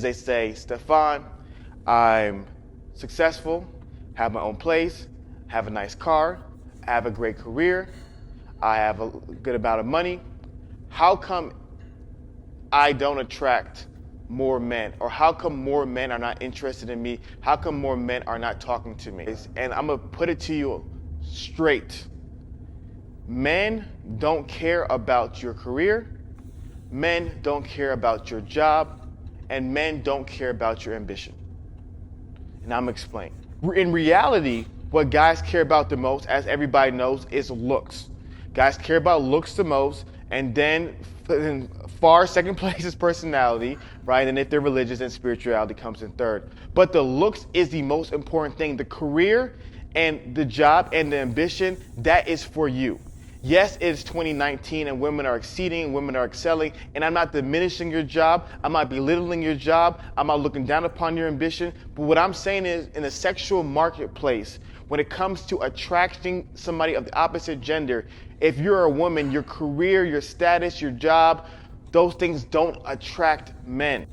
because they say, Stefan, I'm successful, have my own place, have a nice car, I have a great career, I have a good amount of money. How come I don't attract more men? Or how come more men are not interested in me? How come more men are not talking to me? And I'm gonna put it to you straight. Men don't care about your career, men don't care about your job, and men don't care about your ambition. And I'm gonna explain. In reality, what guys care about the most, as everybody knows, is looks. Guys care about looks the most, and then in far second place is personality, right? And if they're religious, then spirituality comes in third. But the looks is the most important thing. The career and the job and the ambition, that is for you. Yes, it's 2019 and women are exceeding, women are excelling, and I'm not diminishing your job, I'm not belittling your job, I'm not looking down upon your ambition, but what I'm saying is in the sexual marketplace, when it comes to attracting somebody of the opposite gender, if you're a woman, your career, your status, your job, those things don't attract men.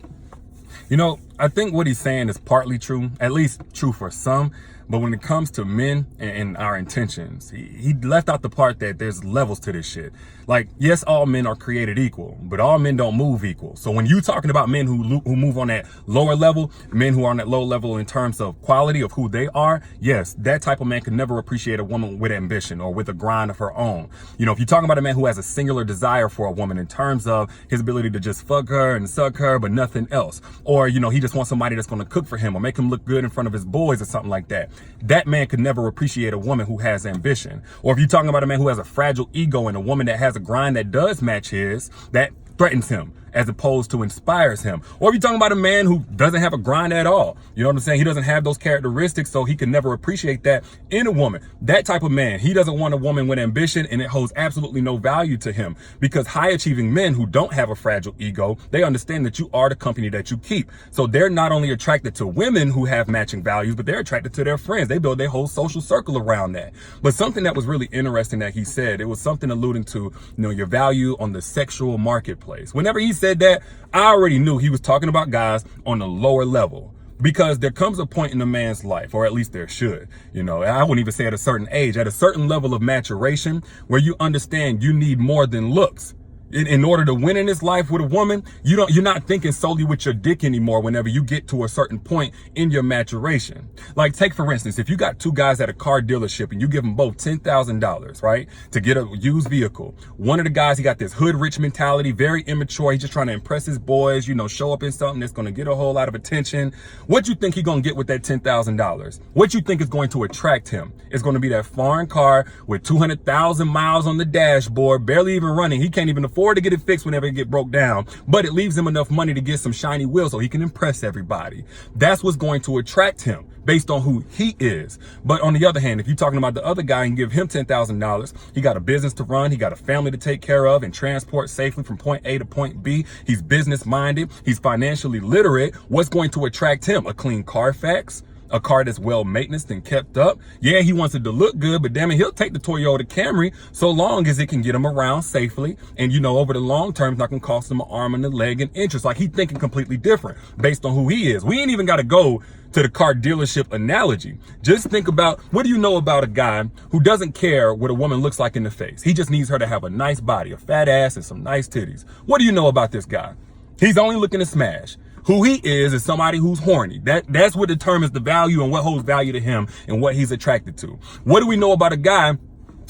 You know, I think what he's saying is partly true, at least true for some. But when it comes to men and our intentions, he left out the part that there's levels to this shit. Like, yes, all men are created equal, but all men don't move equal. So when you talking about men who move on that lower level, men who are on that low level in terms of quality of who they are, yes, that type of man can never appreciate a woman with ambition or with a grind of her own. You know, if you're talking about a man who has a singular desire for a woman in terms of his ability to just fuck her and suck her, but nothing else. Or, you know, he just wants somebody that's going to cook for him or make him look good in front of his boys or something like that. That man could never appreciate a woman who has ambition. Or if you're talking about a man who has a fragile ego and a woman that has a grind that does match his, that threatens him as opposed to inspires him. Or if you're talking about a man who doesn't have a grind at all, you know what I'm saying? He doesn't have those characteristics, so he can never appreciate that in a woman. That type of man, he doesn't want a woman with ambition, and it holds absolutely no value to him, because high achieving men who don't have a fragile ego, they understand that you are the company that you keep. So they're not only attracted to women who have matching values, but they're attracted to their friends. They build their whole social circle around that. But something that was really interesting that he said, it was something alluding to, you know, your value on the sexual marketplace. Whenever he said that, I already knew he was talking about guys on the lower level, because there comes a point in a man's life, or at least there should, you know, I wouldn't even say at a certain age, at a certain level of maturation, where you understand you need more than looks. In order to win in this life with a woman, you're not thinking solely with your dick anymore whenever you get to a certain point in your maturation. Like, take for instance, if you got two guys at a car dealership and you give them both $10,000, right, to get a used vehicle. One of the guys, he got this hood rich mentality, very immature. He's just trying to impress his boys, you know, show up in something that's going to get a whole lot of attention. What you think he going to get with that $10,000? What you think is going to attract him? It's going to be that foreign car with 200,000 miles on the dashboard, barely even running. He can't even afford to get it fixed whenever it get broke down, but it leaves him enough money to get some shiny wheels so he can impress everybody. That's what's going to attract him based on who he is. But on the other hand, if you're talking about the other guy and give him $10,000, he got a business to run, he got a family to take care of and transport safely from point A to point B. He's business minded, he's financially literate. What's going to attract him? A clean Carfax? A car that's well maintenance and kept up. Yeah, he wants it to look good, but damn it, he'll take the Toyota Camry so long as it can get him around safely. And you know, over the long term, it's not gonna cost him an arm and a leg and interest. Like, he's thinking completely different based on who he is. We ain't even gotta go to the car dealership analogy. Just think about, what do you know about a guy who doesn't care what a woman looks like in the face? He just needs her to have a nice body, a fat ass, and some nice titties. What do you know about this guy? He's only looking to smash. Who he is somebody who's horny. That's what determines the value and what holds value to him and what he's attracted to. What do we know about a guy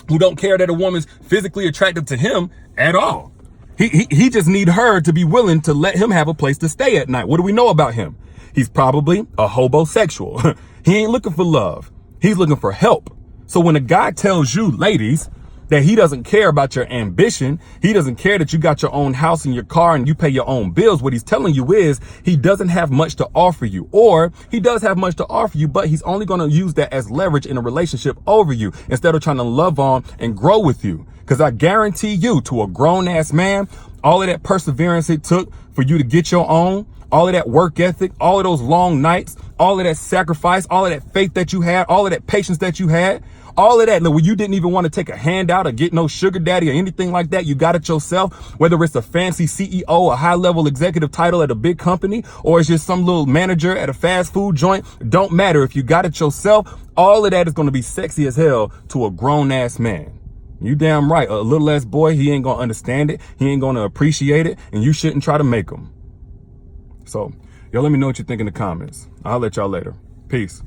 who don't care that a woman's physically attractive to him at all? He just need her to be willing to let him have a place to stay at night. What do we know about him? He's probably a hobosexual. He ain't looking for love. He's looking for help. So when a guy tells you, ladies, that he doesn't care about your ambition, he doesn't care that you got your own house and your car and you pay your own bills, what he's telling you is he doesn't have much to offer you. Or he does have much to offer you, but he's only going to use that as leverage in a relationship over you instead of trying to love on and grow with you. Because I guarantee you, to a grown-ass man, all of that perseverance it took for you to get your own, all of that work ethic, all of those long nights, all of that sacrifice, all of that faith that you had, all of that patience that you had, All of that, when you didn't even want to take a handout or get no sugar daddy or anything like that, you got it yourself, whether it's a fancy CEO, a high level executive title at a big company, or it's just some little manager at a fast food joint. Don't matter. If you got it yourself, all of that is going to be sexy as hell to a grown ass man. You damn right. A little ass boy, he ain't gonna understand it. He ain't gonna appreciate it, and you shouldn't try to make him. So, y'all let me know what you think in the comments. I'll let y'all later. Peace.